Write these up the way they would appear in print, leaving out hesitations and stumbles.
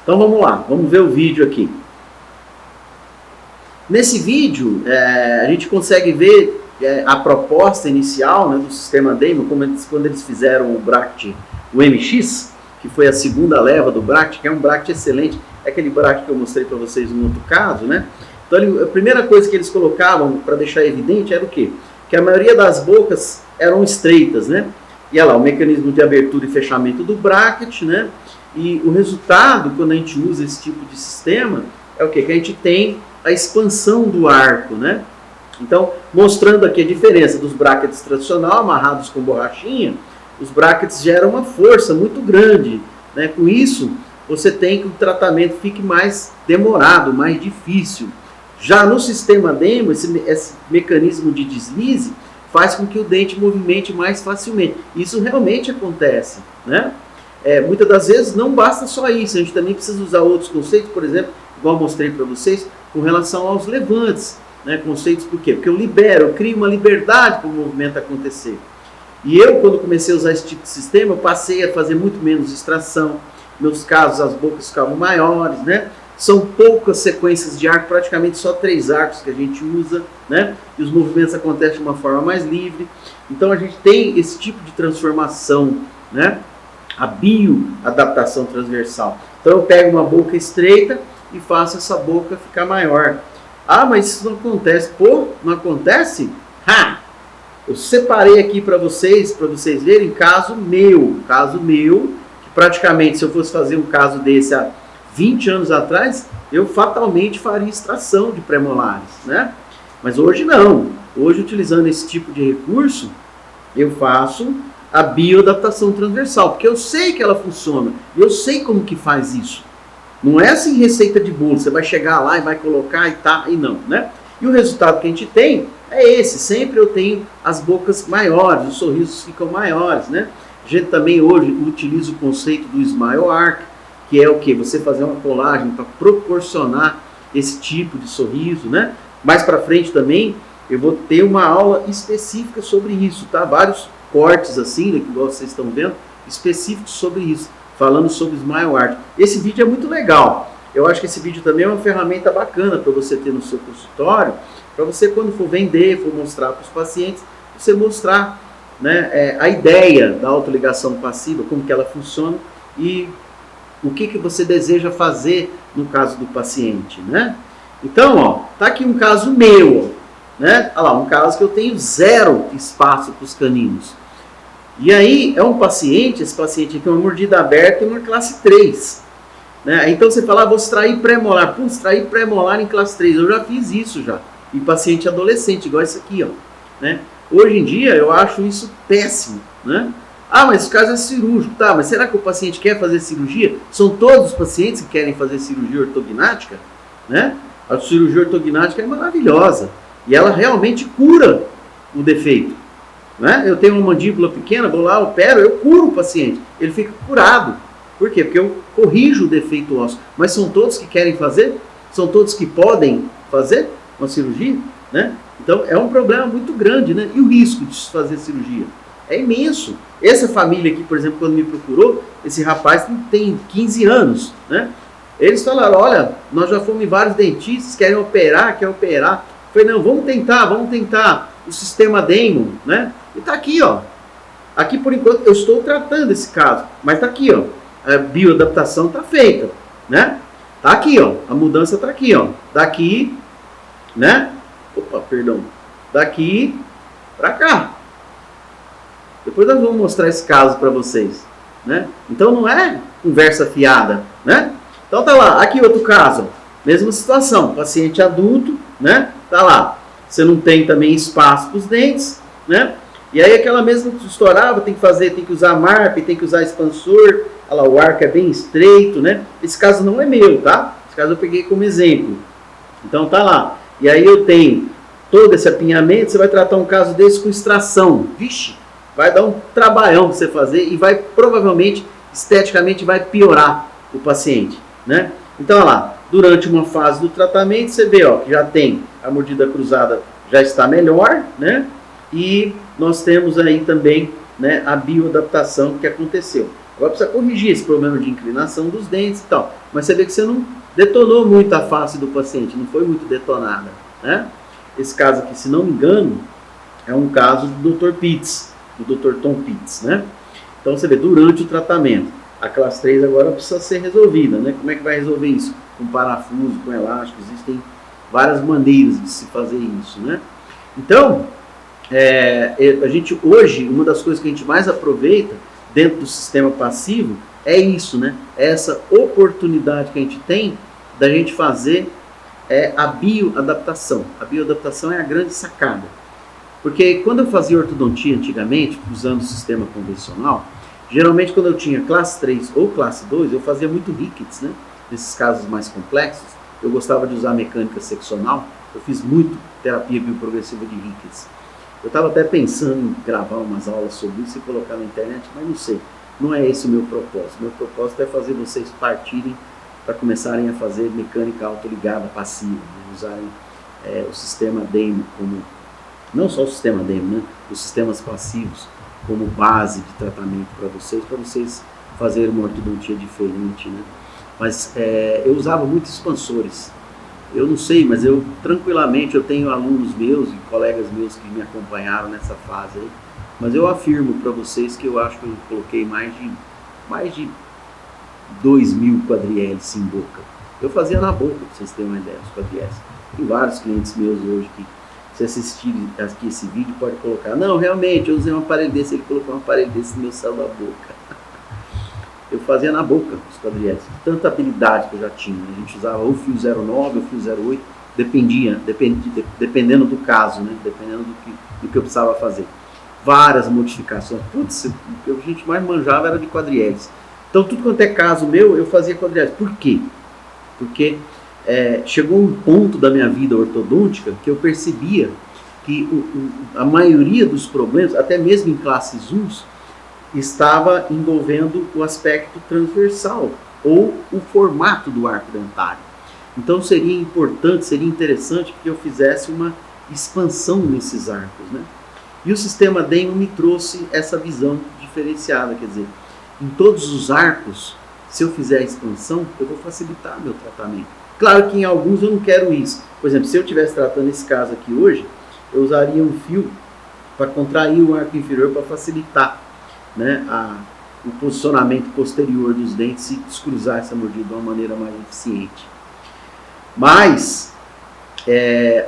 Então vamos lá, vamos ver o vídeo aqui. Nesse vídeo, a gente consegue ver a proposta inicial, né, do sistema Damon, quando eles fizeram o Bracket, o MX, que foi a segunda leva do Bracket, que é um Bracket excelente, é aquele Bracket que eu mostrei para vocês no outro caso, né? Então a primeira coisa que eles colocavam para deixar evidente era o quê? Que a maioria das bocas eram estreitas, né? E olha lá, o mecanismo de abertura e fechamento do bracket, né? E o resultado, quando a gente usa esse tipo de sistema, é o quê? Que a gente tem a expansão do arco, né? Então, mostrando aqui a diferença dos brackets tradicionais, amarrados com borrachinha, os brackets geram uma força muito grande, né? Com isso, você tem que o tratamento fique mais demorado, mais difícil. Já no sistema Damon, esse mecanismo de deslize faz com que o dente movimente mais facilmente. Isso realmente acontece, né? Muitas das vezes não basta só isso, a gente também precisa usar outros conceitos, por exemplo, igual eu mostrei para vocês, com relação aos levantes, né? Conceitos por quê? Porque eu crio uma liberdade para o movimento acontecer. E eu, quando comecei a usar esse tipo de sistema, eu passei a fazer muito menos extração, meus casos as bocas ficavam maiores, né? São poucas sequências de arco, praticamente só 3 arcos que a gente usa, né? E os movimentos acontecem de uma forma mais livre. Então a gente tem esse tipo de transformação, né? A bioadaptação transversal. Então eu pego uma boca estreita e faço essa boca ficar maior. Ah, mas isso não acontece. Pô, não acontece? Ha! Eu separei aqui para vocês verem caso meu, que praticamente se eu fosse fazer um caso desse há 20 anos atrás, eu fatalmente faria extração de premolares, né? Mas hoje não. Hoje, utilizando esse tipo de recurso, eu faço a bioadaptação transversal, porque eu sei que ela funciona, eu sei como que faz isso. Não é assim receita de bolo, você vai chegar lá e vai colocar e tá, e não, né? E o resultado que a gente tem é esse, sempre eu tenho as bocas maiores, os sorrisos ficam maiores, né? A gente também hoje utiliza o conceito do Smile Arc, que é o que? Você fazer uma colagem para proporcionar esse tipo de sorriso, né? Mais para frente também eu vou ter uma aula específica sobre isso, tá? Vários cortes assim, né, que vocês estão vendo, específicos sobre isso, falando sobre Smile Arc. Esse vídeo é muito legal. Eu acho que esse vídeo também é uma ferramenta bacana para você ter no seu consultório, para você quando for vender, for mostrar para os pacientes, você mostrar, né, a ideia da autoligação passiva, como que ela funciona e o que você deseja fazer no caso do paciente, né? Então, ó, tá aqui um caso meu, né? Olha lá, um caso que eu tenho 0 espaço para os caninos. E aí, é um paciente, esse paciente aqui, uma mordida aberta e uma classe 3. Né? Então você fala, vou extrair pré-molar. Pô, extrair pré-molar em classe 3, eu já fiz isso já. Em paciente adolescente, igual esse aqui, ó. Né? Hoje em dia, eu acho isso péssimo, né? Ah, mas o caso é cirúrgico, tá, mas será que o paciente quer fazer cirurgia? São todos os pacientes que querem fazer cirurgia ortognática, né? A cirurgia ortognática é maravilhosa e ela realmente cura o defeito, né? Eu tenho uma mandíbula pequena, vou lá, opero, eu curo o paciente, ele fica curado. Por quê? Porque eu corrijo o defeito ósseo. Mas são todos que querem fazer? São todos que podem fazer uma cirurgia, né? Então é um problema muito grande, né? E o risco de se fazer cirurgia? É imenso. Essa família aqui, por exemplo, quando me procurou, esse rapaz tem 15 anos, né? Eles falaram, olha, nós já fomos em vários dentistas, querem operar, Eu falei, não, vamos tentar o sistema Damon, né? E tá aqui, ó. Aqui, por enquanto, eu estou tratando esse caso, mas tá aqui, ó. A bioadaptação tá feita, né? Tá aqui, ó. A mudança tá aqui, ó. Daqui, né? Opa, perdão. Daqui pra cá. Depois nós vamos mostrar esse caso para vocês, né? Então não é conversa fiada, né? Então tá lá, aqui outro caso, mesma situação, paciente adulto, né? Tá lá, você não tem também espaço para os dentes, né? E aí aquela mesma que estourava, tem que usar MARP, tem que usar expansor, olha lá, o arco é bem estreito, né? Esse caso não é meu, tá? Esse caso eu peguei como exemplo. Então tá lá, e aí eu tenho todo esse apinhamento, você vai tratar um caso desse com extração, vixe! Vai dar um trabalhão para você fazer e vai provavelmente, esteticamente, vai piorar o paciente, né? Então, olha lá, durante uma fase do tratamento, você vê, ó, que já tem a mordida cruzada, já está melhor, né? E nós temos aí também, né, a bioadaptação que aconteceu. Agora precisa corrigir esse problema de inclinação dos dentes e tal. Mas você vê que você não detonou muito a face do paciente, não foi muito detonada, né? Esse caso aqui, se não me engano, é um caso do Dr. Pitts, do Dr. Tom Pitts, né? Então você vê, durante o tratamento, a classe 3 agora precisa ser resolvida, né? Como é que vai resolver isso? Com parafuso, com elástico, existem várias maneiras de se fazer isso, né? Então, a gente hoje, uma das coisas que a gente mais aproveita dentro do sistema passivo é isso, né? É essa oportunidade que a gente tem da gente fazer a bioadaptação. A bioadaptação é a grande sacada. Porque quando eu fazia ortodontia antigamente, usando o sistema convencional, geralmente quando eu tinha classe 3 ou classe 2, eu fazia muito rickets, né? Nesses casos mais complexos, eu gostava de usar mecânica seccional, eu fiz muito terapia bioprogressiva de rickets. Eu estava até pensando em gravar umas aulas sobre isso e colocar na internet, mas não sei, não é esse o meu propósito. Meu propósito é fazer vocês partirem para começarem a fazer mecânica autoligada passiva, né? Usarem o sistema DEMO como, não só o sistema DEMO, né? Os sistemas passivos como base de tratamento para vocês fazerem uma ortodontia diferente, né? Mas eu usava muito expansores. Eu não sei, mas eu tranquilamente, eu tenho alunos meus e colegas meus que me acompanharam nessa fase aí, mas eu afirmo para vocês que eu acho que eu coloquei mais de 2.000 quadrieles em boca. Eu fazia na boca, para vocês terem uma ideia, os quadrieles. Tem vários clientes meus hoje que, se assistirem aqui esse vídeo, pode colocar, não, realmente, eu usei um aparelho desse, ele colocou um aparelho desse no meu céu da boca. Eu fazia na boca os quadrieles, tanta habilidade que eu já tinha. A gente usava o fio 09, o fio 08, dependendo do caso, né? Dependendo do que eu precisava fazer. Várias modificações. Putz, o que a gente mais manjava era de quadrieles. Então, tudo quanto é caso meu, eu fazia quadrieles. Por quê? Porque chegou um ponto da minha vida ortodôntica que eu percebia que a maioria dos problemas, até mesmo em classes 1, estava envolvendo o aspecto transversal ou o formato do arco dentário. Então seria importante, seria interessante que eu fizesse uma expansão nesses arcos, né? E o sistema DEMO me trouxe essa visão diferenciada, quer dizer, em todos os arcos, se eu fizer a expansão, eu vou facilitar meu tratamento. Claro que em alguns eu não quero isso. Por exemplo, se eu estivesse tratando esse caso aqui hoje, eu usaria um fio para contrair o arco inferior para facilitar, né, o posicionamento posterior dos dentes e descruzar essa mordida de uma maneira mais eficiente. Mas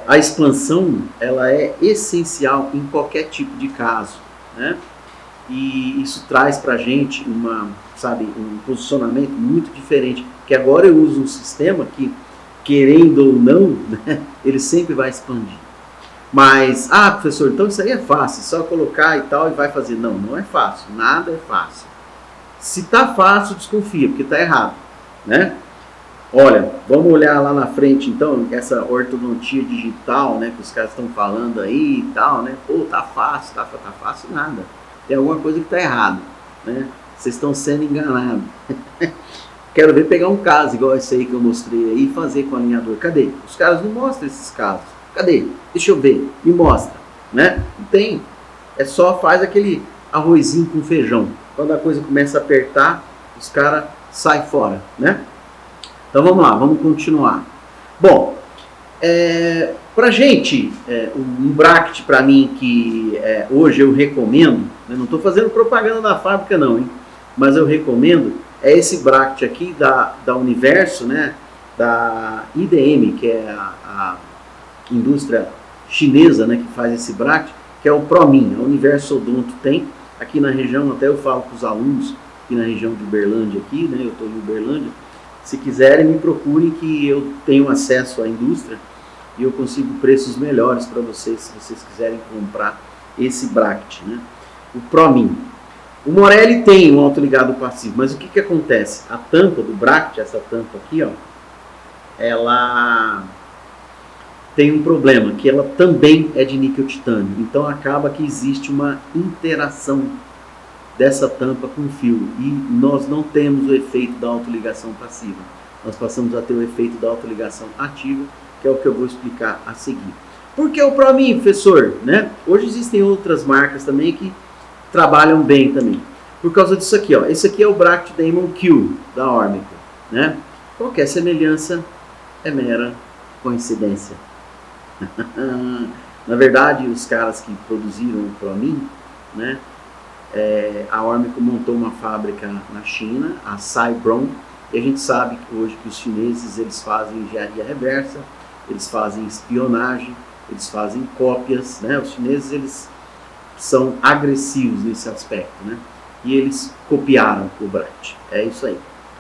a expansão ela é essencial em qualquer tipo de caso, né? E isso traz para a gente um posicionamento muito diferente, que agora eu uso um sistema que, querendo ou não, né, ele sempre vai expandir. Mas, professor, então isso aí é fácil, só colocar e tal e vai fazer. Não, não é fácil, nada é fácil. Se tá fácil, desconfia, porque tá errado, né? Olha, vamos olhar lá na frente então, essa ortodontia digital, né, que os caras estão falando aí e tal, né? Pô, tá fácil, tá fácil nada. Tem alguma coisa que tá errado, né? Vocês estão sendo enganados. Quero ver pegar um caso igual esse aí que eu mostrei aí e fazer com alinhador. Cadê? Os caras não mostram esses casos. Cadê? Deixa eu ver, me mostra, né? Não tem. É só faz aquele arrozinho com feijão. Quando a coisa começa a apertar, os caras saem fora, né? Então vamos lá, vamos continuar. Bom, pra gente, um bracket para mim que hoje eu recomendo, né? Não estou fazendo propaganda da fábrica não, hein? Mas eu recomendo, é esse bracket aqui da Universo, né? Da IDM, que é a indústria chinesa, né, que faz esse bracket, que é o Promin, a Universo Odonto tem, aqui na região, até eu falo para os alunos, aqui na região de Uberlândia, aqui, né, eu estou em Uberlândia, se quiserem me procurem que eu tenho acesso à indústria e eu consigo preços melhores para vocês, se vocês quiserem comprar esse bracket, né, o Promin. O Morelli tem um autoligado passivo, mas o que acontece? A tampa do bracket, essa tampa aqui, ó, ela tem um problema, que ela também é de níquel titânio. Então acaba que existe uma interação dessa tampa com o fio. E nós não temos o efeito da autoligação passiva. Nós passamos a ter o efeito da autoligação ativa, que é o que eu vou explicar a seguir. Por que o Promin, professor? Né? Hoje existem outras marcas também que trabalham bem também. Por causa disso aqui, ó. Esse aqui é o Brachydaemon Q da Ormico, né? Qualquer semelhança é mera coincidência. Na verdade, os caras que produziram o Promin, né? A Ormico montou uma fábrica na China, a Cybron, e a gente sabe que hoje que os chineses eles fazem engenharia reversa, eles fazem espionagem, eles fazem cópias, né? Os chineses eles são agressivos nesse aspecto, né? E eles copiaram o bracket. É isso aí.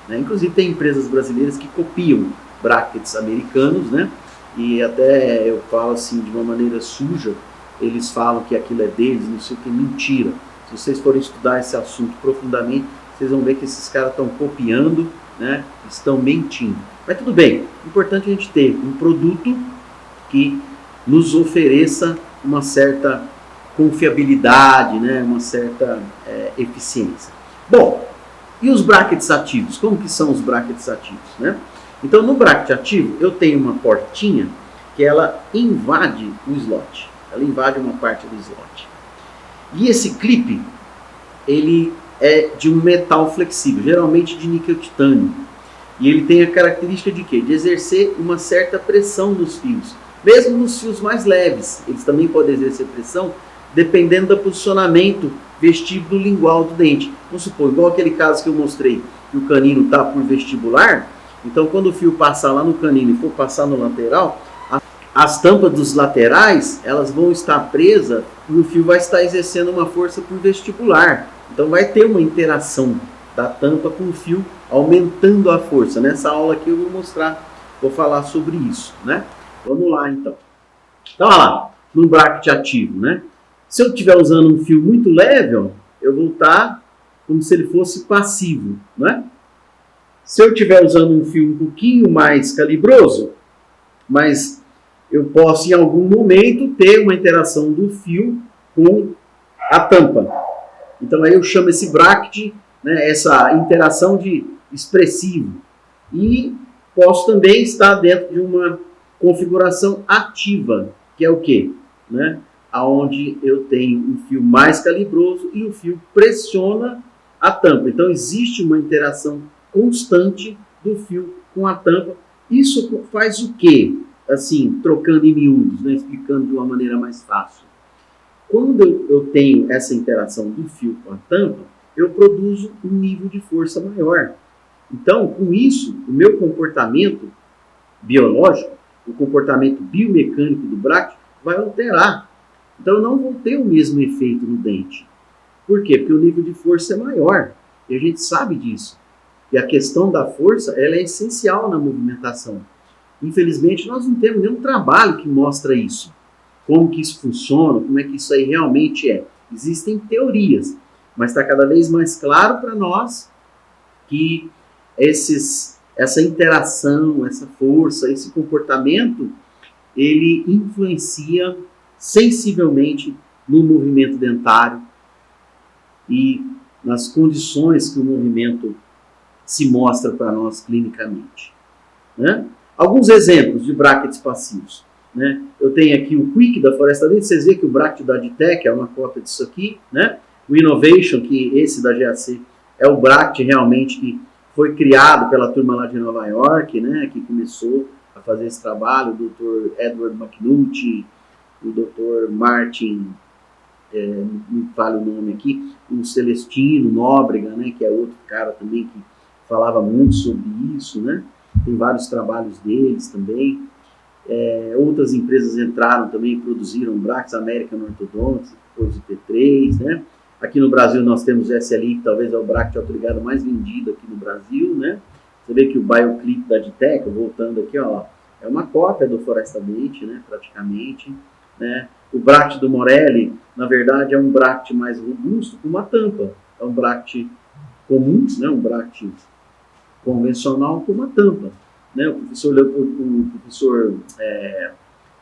Né? Inclusive tem empresas brasileiras que copiam brackets americanos, né? E até eu falo assim de uma maneira suja, eles falam que aquilo é deles, não sei o que, mentira. Se vocês forem estudar esse assunto profundamente, vocês vão ver que esses caras estão copiando, né? Estão mentindo. Mas tudo bem, o importante é a gente ter um produto que nos ofereça uma certa confiabilidade, né? Uma certa eficiência. Bom, e os brackets ativos? Como que são os brackets ativos, né? Então, no bracket ativo, eu tenho uma portinha que ela invade o slot. Ela invade uma parte do slot. E esse clipe, ele é de um metal flexível, geralmente de níquel titânio. E ele tem a característica de quê? De exercer uma certa pressão nos fios. Mesmo nos fios mais leves, eles também podem exercer pressão, dependendo do posicionamento vestíbulo lingual do dente. Vamos supor, igual aquele caso que eu mostrei, que o canino está por vestibular. Então, quando o fio passar lá no canino e for passar no lateral, as tampas dos laterais, elas vão estar presas e o fio vai estar exercendo uma força por vestibular. Então, vai ter uma interação da tampa com o fio, aumentando a força. Nessa aula aqui eu vou mostrar, vou falar sobre isso, né? Vamos lá, então. Então, olha lá, no bracket ativo, né? Se eu estiver usando um fio muito leve, ó, eu vou estar como se ele fosse passivo, né? Se eu estiver usando um fio um pouquinho mais calibroso, mas eu posso em algum momento ter uma interação do fio com a tampa. Então aí eu chamo esse bracket, né, essa interação de expressivo. E posso também estar dentro de uma configuração ativa, que é o quê? Né? Onde eu tenho um fio mais calibroso e o fio pressiona a tampa. Então existe uma interação constante do fio com a tampa. Isso faz o quê? Assim, trocando em miúdos, né? Explicando de uma maneira mais fácil. Quando eu tenho essa interação do fio com a tampa, eu produzo um nível de força maior. Então, com isso, o meu comportamento biológico, o comportamento biomecânico do bracket vai alterar. Então, eu não vou ter o mesmo efeito no dente. Por quê? Porque o nível de força é maior. E a gente sabe disso. E a questão da força, ela é essencial na movimentação. Infelizmente, nós não temos nenhum trabalho que mostra isso. Como que isso funciona, como é que isso aí realmente é. Existem teorias, mas está cada vez mais claro para nós que essa interação, essa força, esse comportamento, ele influencia sensivelmente no movimento dentário e nas condições que o movimento se mostra para nós clinicamente. Né? Alguns exemplos de brackets passivos. Né? Eu tenho aqui o Quick da Floresta Dente, vocês veem que o bracket da Aditec é uma cópia disso aqui. Né? O Innovation, que esse da GAC é o bracket realmente que foi criado pela turma lá de Nova York, né? Que começou a fazer esse trabalho, o Dr. Edward McNulty, o Dr. Martin, me fala o nome aqui, o Celestino Nóbrega, né? Que é outro cara também que falava muito sobre isso, né? Tem vários trabalhos deles também. Outras empresas entraram também e produziram brackets, American Orthodontics, depois o T3, né? Aqui no Brasil nós temos o SLI, que talvez é o bracket autoligado mais vendido aqui no Brasil, né? Você vê que o BioClip da Aditec, voltando aqui, ó, é uma cópia do Floresta Dente, né? Praticamente, né? O bracket do Morelli, na verdade, é um bracket mais robusto com uma tampa. É um bracket comum, né? Um bracket convencional com uma tampa. Né? O professor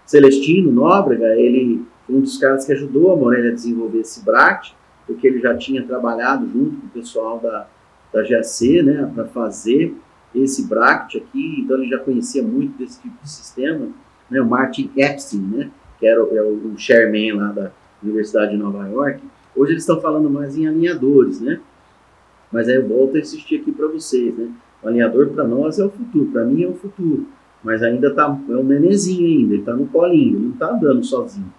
Celestino Nóbrega, ele foi um dos caras que ajudou a Morelli a desenvolver esse bracket, porque ele já tinha trabalhado junto com o pessoal da GAC, né, para fazer esse bracket aqui, então ele já conhecia muito desse tipo de sistema, né? O Martin Epstein, né, que era o chairman lá da Universidade de Nova York. Hoje eles estão falando mais em alinhadores, né? Mas aí eu volto a insistir aqui para vocês, né? O alinhador para nós é o futuro, para mim é o futuro. Mas ainda é um nenenzinho ainda, ele está no colinho, ele não está andando sozinho.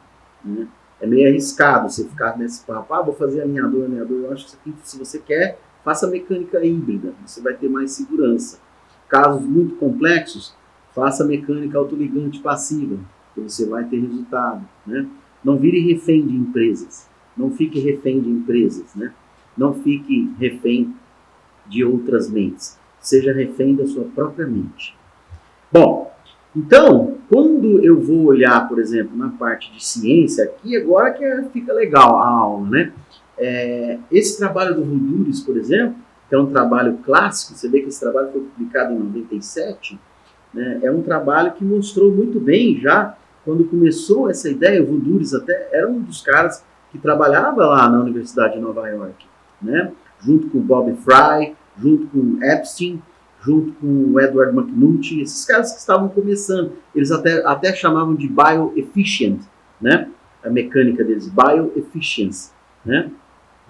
Né? É meio arriscado você ficar nesse papo, vou fazer alinhador. Eu acho que isso aqui, se você quer, faça mecânica híbrida, você vai ter mais segurança. Casos muito complexos, faça mecânica autoligante passiva, que você vai ter resultado. Né? Não vire refém de empresas, não fique refém de empresas, né? Não fique refém de outras mentes, seja refém da sua própria mente. Bom, então, quando eu vou olhar, por exemplo, na parte de ciência, aqui agora que fica legal a aula, né? Esse trabalho do Rudures, por exemplo, que é um trabalho clássico, você vê que esse trabalho foi publicado em 97, né? É um trabalho que mostrou muito bem já, quando começou essa ideia, o Rudures até era um dos caras que trabalhava lá na Universidade de Nova York, né? Junto com o Bob Fry, junto com Epstein, junto com o Edward McNulty, esses caras que estavam começando, eles até chamavam de bioefficient, né? A mecânica deles, bioefficiency, né?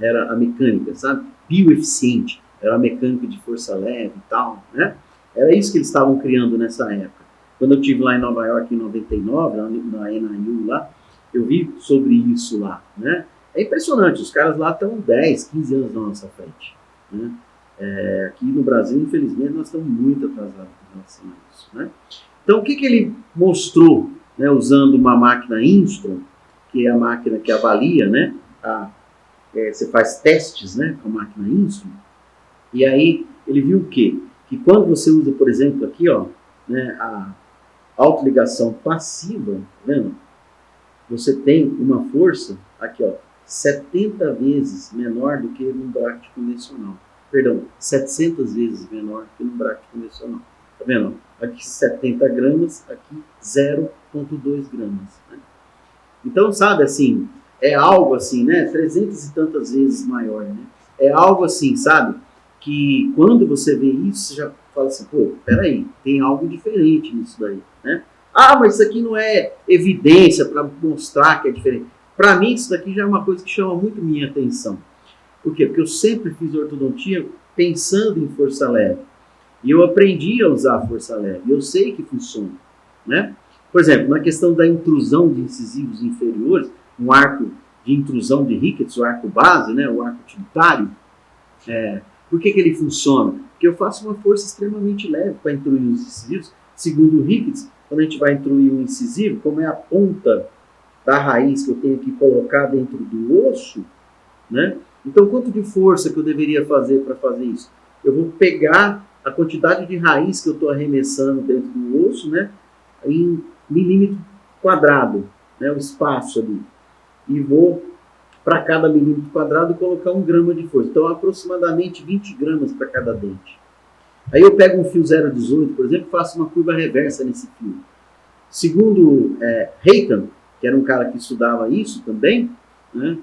Era a mecânica, sabe? Bioeficiente, era a mecânica de força leve e tal, né? Era isso que eles estavam criando nessa época. Quando eu estive lá em Nova York em 99, na NIU lá, eu vi sobre isso lá, né? É impressionante, os caras lá estão 10, 15 anos na nossa frente, né? Aqui no Brasil, infelizmente, nós estamos muito atrasados com relação a isso, né? Então, o que ele mostrou, né, usando uma máquina Instron, que é a máquina que avalia, né? Você faz testes, né, com a máquina Instron, e aí ele viu o quê? Que quando você usa, por exemplo, aqui, ó, né, a autoligação passiva, tá vendo? Você tem uma força, aqui, ó, 70 vezes menor do que no bracket convencional. Perdão, 700 vezes menor que no bracket convencional. Tá vendo? Aqui 70 gramas, aqui 0,2 gramas. Né? Então, sabe, assim, é algo assim, né? 300 e tantas vezes maior, né? É algo assim, sabe? Que quando você vê isso, você já fala assim, pô, peraí, tem algo diferente nisso daí, né? Mas isso aqui não é evidência para mostrar que é diferente. Para mim, isso daqui já é uma coisa que chama muito minha atenção. Por quê? Porque eu sempre fiz ortodontia pensando em força leve. E eu aprendi a usar a força leve. E eu sei que funciona, né? Por exemplo, na questão da intrusão de incisivos inferiores, um arco de intrusão de Ricketts, o arco base, né, o arco utilitário, por que ele funciona? Porque eu faço uma força extremamente leve para intruir os incisivos. Segundo o Ricketts, quando a gente vai intruir um incisivo, como é a ponta da raiz que eu tenho que colocar dentro do osso, né? Então, quanto de força que eu deveria fazer para fazer isso? Eu vou pegar a quantidade de raiz que eu estou arremessando dentro do osso, né, em milímetro quadrado, né, o espaço ali. E vou, para cada milímetro quadrado, colocar 1 grama de força. Então, aproximadamente 20 gramas para cada dente. Aí eu pego um fio 0,18, por exemplo, e faço uma curva reversa nesse fio. Segundo Reitan, que era um cara que estudava isso também, né,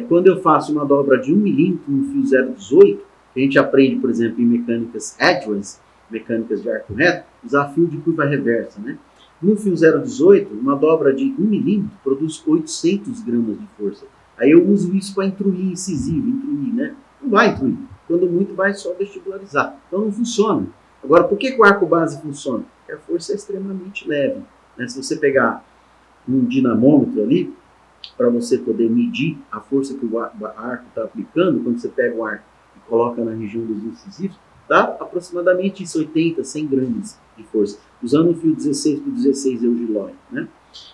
quando eu faço uma dobra de 1 milímetro no fio 0,18, que a gente aprende, por exemplo, em mecânicas edgeways, mecânicas de arco reto, usar fio de curva reversa, né? No fio 0,18, uma dobra de 1 milímetro produz 800 gramas de força. Aí eu uso isso para intruir incisivo, né? Não vai intruir. Quando muito, vai só vestibularizar. Então não funciona. Agora, por que o arco base funciona? Porque a força é extremamente leve, né? Se você pegar um dinamômetro ali, para você poder medir a força que o arco está aplicando, quando você pega o arco e coloca na região dos incisivos, dá aproximadamente isso, 80, 100 gramas de força, usando um fio 16 por 16 Eugilói, né?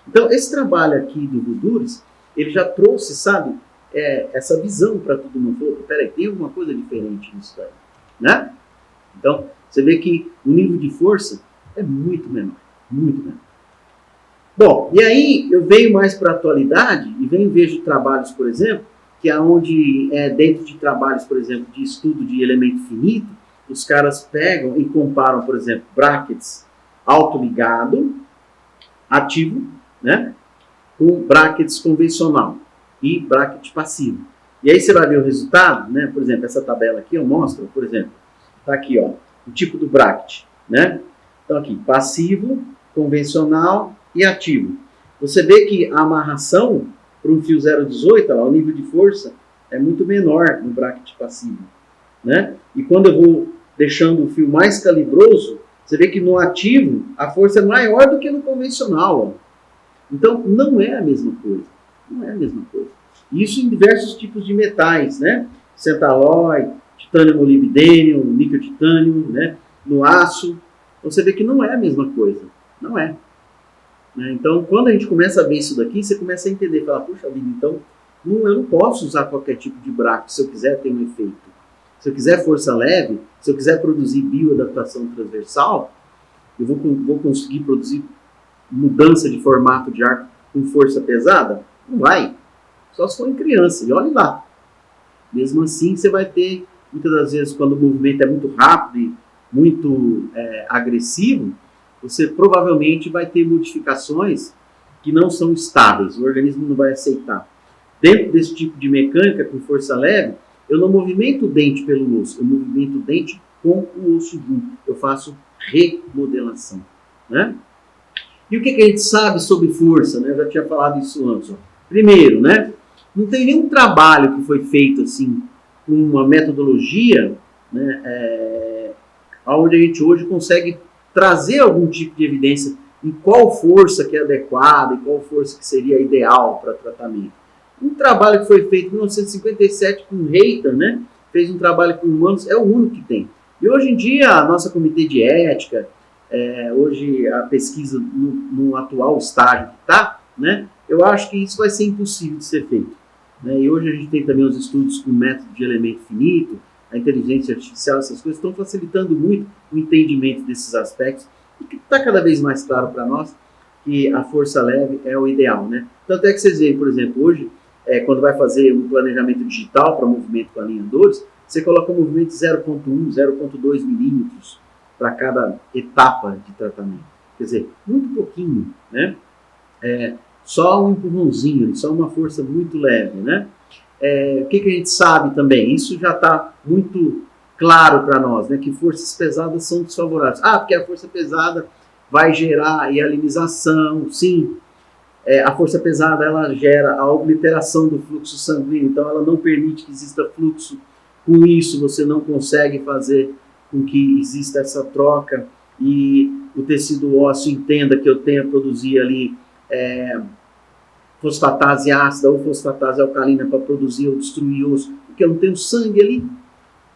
Então, esse trabalho aqui do Rudures, ele já trouxe, sabe, essa visão para todo mundo. Falou, peraí, tem alguma coisa diferente nisso daí, né? Então, você vê que o nível de força é muito menor, muito menor. Bom, e aí eu venho mais para a atualidade e vejo trabalhos, por exemplo, que é onde, dentro de trabalhos, por exemplo, de estudo de elemento finito, os caras pegam e comparam, por exemplo, brackets autoligado, ativo, né, com brackets convencional e bracket passivo. E aí você vai ver o resultado, né, por exemplo, essa tabela aqui eu mostro, por exemplo, tá aqui, ó, o tipo do bracket, né, então aqui, passivo, convencional e ativo. Você vê que a amarração para um fio 0,18, o nível de força é muito menor no bracket passivo, né? E quando eu vou deixando o fio mais calibroso, você vê que no ativo a força é maior do que no convencional. Ó. Então, não é a mesma coisa. Não é a mesma coisa. Isso em diversos tipos de metais, né? Centalói, titânio molibdênio, níquel titânio, né? No aço. Então, você vê que não é a mesma coisa. Não é. Então, quando a gente começa a ver isso daqui, você começa a entender. Fala, puxa vida, então, eu não posso usar qualquer tipo de braço se eu quiser ter um efeito. Se eu quiser força leve, se eu quiser produzir bioadaptação transversal, eu vou conseguir produzir mudança de formato de arco com força pesada? Não vai. Só se for em criança. E olhe lá. Mesmo assim, você vai ter, muitas das vezes, quando o movimento é muito rápido e muito agressivo, você provavelmente vai ter modificações que não são estáveis. O organismo não vai aceitar. Dentro desse tipo de mecânica, com força leve, eu não movimento o dente pelo osso. Eu movimento o dente com o osso duro. Eu faço remodelação. Né? E o que a gente sabe sobre força? Né? Eu já tinha falado isso antes. Ó. Primeiro, né? Não tem nenhum trabalho que foi feito assim, com uma metodologia, né, onde a gente hoje consegue trazer algum tipo de evidência em qual força que é adequada e qual força que seria ideal para tratamento. Um trabalho que foi feito em 1957 com Reiter, né, fez um trabalho com humanos, é o único que tem. E hoje em dia, a nossa comitê de ética, hoje a pesquisa no atual estágio que está, né, eu acho que isso vai ser impossível de ser feito. Né? E hoje a gente tem também os estudos com método de elemento finito, a inteligência artificial, essas coisas estão facilitando muito o entendimento desses aspectos e que está cada vez mais claro para nós que a força leve é o ideal. Né? Tanto é que vocês veem, por exemplo, hoje, quando vai fazer um planejamento digital para movimento com alinhadores, você coloca um movimento de 0,1, 0,2 milímetros para cada etapa de tratamento. Quer dizer, muito pouquinho, né? Só um empurrãozinho, só uma força muito leve, né? O que a gente sabe também? Isso já está muito claro para nós, né? Que forças pesadas são desfavoráveis. Porque a força pesada vai gerar hialinização, sim. A força pesada, ela gera a obliteração do fluxo sanguíneo, então ela não permite que exista fluxo. Com isso, você não consegue fazer com que exista essa troca e o tecido ósseo entenda que eu tenho a produzir ali fosfatase ácida ou fosfatase alcalina para produzir ou destruir osso, porque eu não tenho sangue ali.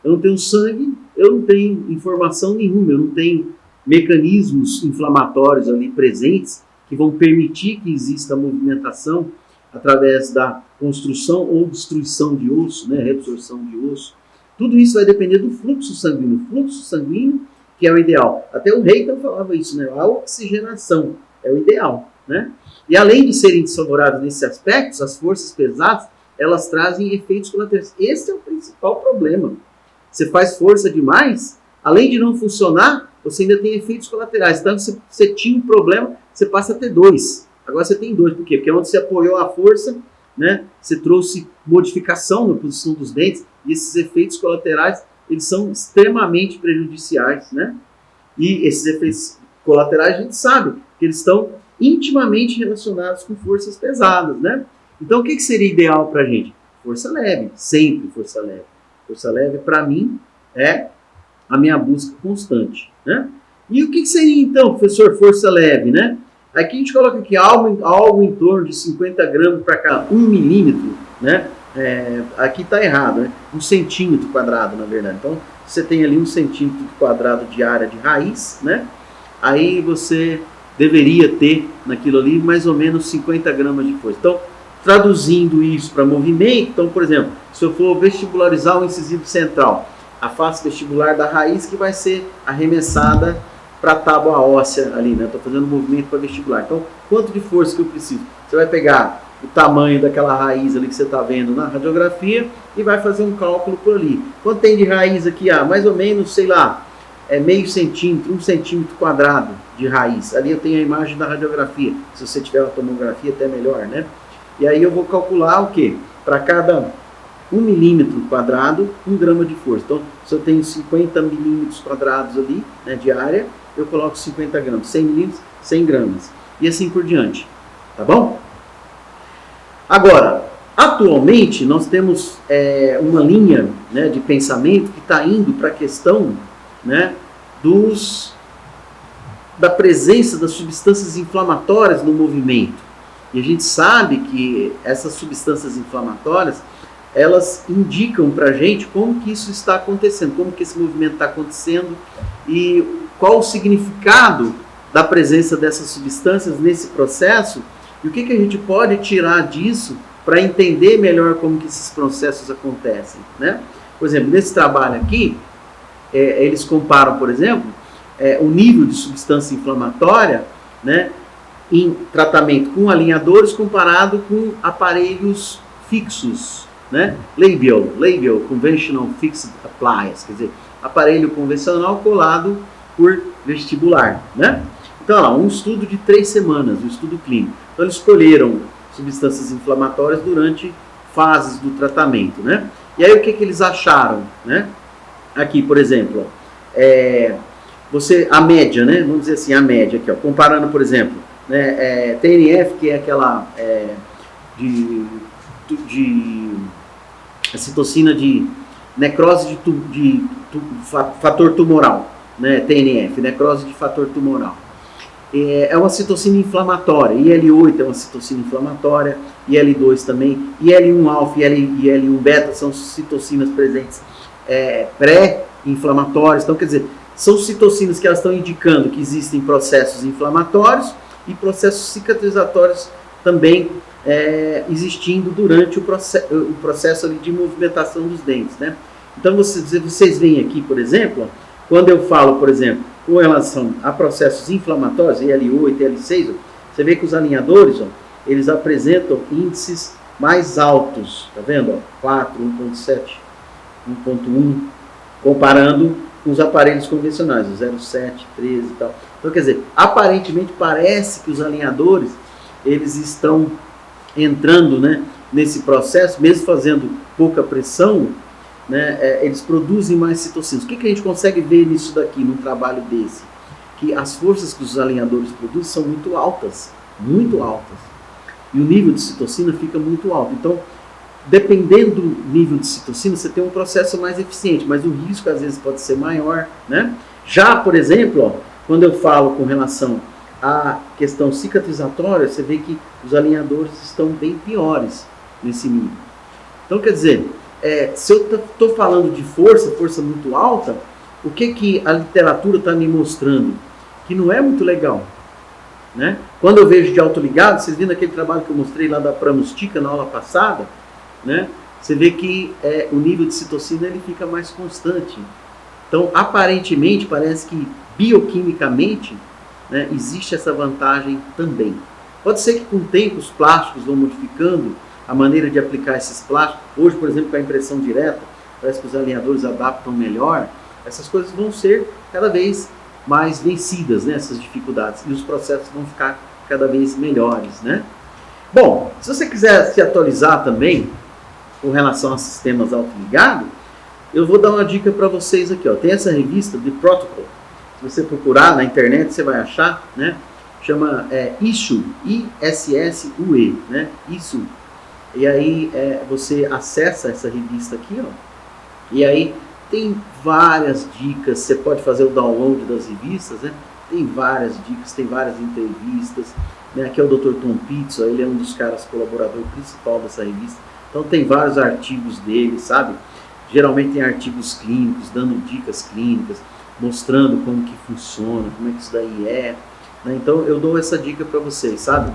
Eu não tenho sangue, eu não tenho informação nenhuma, eu não tenho mecanismos inflamatórios ali presentes que vão permitir que exista a movimentação através da construção ou destruição de osso, né, reabsorção de osso. Tudo isso vai depender do fluxo sanguíneo. O fluxo sanguíneo que é o ideal. Até o Reiter falava isso, né? A oxigenação é o ideal, né? E além de serem desfavoráveis nesses aspectos, as forças pesadas, elas trazem efeitos colaterais. Esse é o principal problema. Você faz força demais, além de não funcionar, você ainda tem efeitos colaterais. Então, se você tinha um problema, você passa a ter dois. Agora você tem dois. Por quê? Porque onde você apoiou a força, né, você trouxe modificação na posição dos dentes, e esses efeitos colaterais, eles são extremamente prejudiciais, né? E esses efeitos colaterais, a gente sabe que eles estão intimamente relacionados com forças pesadas, né? Então, o que seria ideal para a gente? Força leve, sempre força leve. Força leve, para mim, é a minha busca constante, né? E o que seria, então, professor, força leve, né? Aqui a gente coloca aqui algo em torno de 50 gramas para cada 1 milímetro, né? Aqui está errado, né? 1 centímetro quadrado, na verdade. Então, você tem ali 1 centímetro quadrado de área de raiz, né? Aí você deveria ter naquilo ali mais ou menos 50 gramas de força. Então, traduzindo isso para movimento, então, por exemplo, se eu for vestibularizar o incisivo central, a face vestibular da raiz que vai ser arremessada para a tábua óssea ali, né? Estou fazendo um movimento para vestibular. Então, quanto de força que eu preciso? Você vai pegar o tamanho daquela raiz ali que você está vendo na radiografia e vai fazer um cálculo por ali. Quanto tem de raiz aqui? Mais ou menos, sei lá, meio centímetro, 1 centímetro quadrado de raiz. Ali eu tenho a imagem da radiografia. Se você tiver uma tomografia, até melhor, né? E aí eu vou calcular o quê? Para cada 1 milímetro quadrado, 1 grama de força. Então, se eu tenho 50 milímetros quadrados ali, né, de área, eu coloco 50 gramas. 100 milímetros, 100 gramas. E assim por diante. Tá bom? Agora, Atualmente, nós temos uma linha, né, de pensamento que está indo para a questão, né, da presença das substâncias inflamatórias no movimento. E a gente sabe que essas substâncias inflamatórias, elas indicam para a gente como que isso está acontecendo, como que esse movimento está acontecendo e qual o significado da presença dessas substâncias nesse processo e o que a gente pode tirar disso para entender melhor como que esses processos acontecem, né? Por exemplo, nesse trabalho aqui, eles comparam, por exemplo, o nível de substância inflamatória, né, em tratamento com alinhadores comparado com aparelhos fixos, né? Labial Conventional Fixed Appliance, quer dizer, aparelho convencional colado por vestibular, né? Então, olha lá, um estudo de 3 semanas, um estudo clínico. Então, eles escolheram substâncias inflamatórias durante fases do tratamento, né? E aí, o que eles acharam, né? Aqui, por exemplo, a média, né? Vamos dizer assim, a média aqui, ó, comparando, por exemplo, né, TNF, que é aquela a citocina de necrose de fator tumoral, né, TNF, necrose de fator tumoral. É uma citocina inflamatória, IL-8 é uma citocina inflamatória, IL-2 também, IL-1-alfa e IL-1-beta são citocinas presentes pré-inflamatórias. Então, quer dizer, são citocinas que elas estão indicando que existem processos inflamatórios e processos cicatrizatórios também existindo durante o processo ali de movimentação dos dentes, né? Então, vocês veem aqui, por exemplo, quando eu falo, por exemplo, com relação a processos inflamatórios, IL-8, IL-6, você vê que os alinhadores, ó, eles apresentam índices mais altos, tá vendo? Ó, 4, 1.7, 1.1, comparando com os aparelhos convencionais, o 0,7, 13 e tal. Então, quer dizer, aparentemente parece que os alinhadores, eles estão entrando, né, nesse processo, mesmo fazendo pouca pressão, né, eles produzem mais citocinas. O que a gente consegue ver nisso daqui, num trabalho desse? Que as forças que os alinhadores produzem são muito altas, e o nível de citocina fica muito alto. Então, dependendo do nível de citocina, você tem um processo mais eficiente, mas o risco às vezes pode ser maior, né? Já, por exemplo, ó, quando eu falo com relação à questão cicatrizatória, você vê que os alinhadores estão bem piores nesse nível. Então, quer dizer, se eu estou falando de força muito alta, o que a literatura está me mostrando? Que não é muito legal, né? Quando eu vejo de autoligado, vocês viram aquele trabalho que eu mostrei lá da Pramustica na aula passada, né? Você vê que o nível de citocina ele fica mais constante. Então, aparentemente, parece que bioquimicamente, né, existe essa vantagem também. Pode ser que com o tempo os plásticos vão modificando a maneira de aplicar esses plásticos. Hoje, por exemplo, com a impressão direta, parece que os alinhadores adaptam melhor. Essas coisas vão ser cada vez mais vencidas, né, essas dificuldades, e os processos vão ficar cada vez melhores, né? Bom, se você quiser se atualizar também com relação a sistemas autoligados, eu vou dar uma dica para vocês aqui, ó. Tem essa revista The Protocol. Se você procurar na internet, você vai achar, né? Chama Issue, I-S-S-U-E, né? Issue. E aí você acessa essa revista aqui, ó. E aí tem várias dicas. Você pode fazer o download das revistas, né? Tem várias dicas, tem várias entrevistas, né? Aqui é o Dr. Tom Pizzo, ele é um dos caras colaborador principal dessa revista. Então tem vários artigos dele, sabe? Geralmente tem artigos clínicos, dando dicas clínicas, mostrando como que funciona, como é que isso daí é, né? Então eu dou essa dica para vocês, sabe?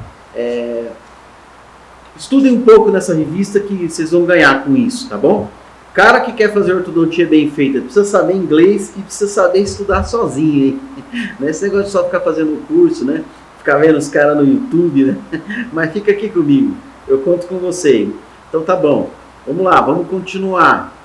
Estudem um pouco nessa revista que vocês vão ganhar com isso, tá bom? Cara que quer fazer ortodontia bem feita, precisa saber inglês e precisa saber estudar sozinho, hein? Não é esse negócio de só ficar fazendo curso, né? Ficar vendo os caras no YouTube, né? Mas fica aqui comigo, eu conto com você. Então tá bom, vamos lá, vamos continuar.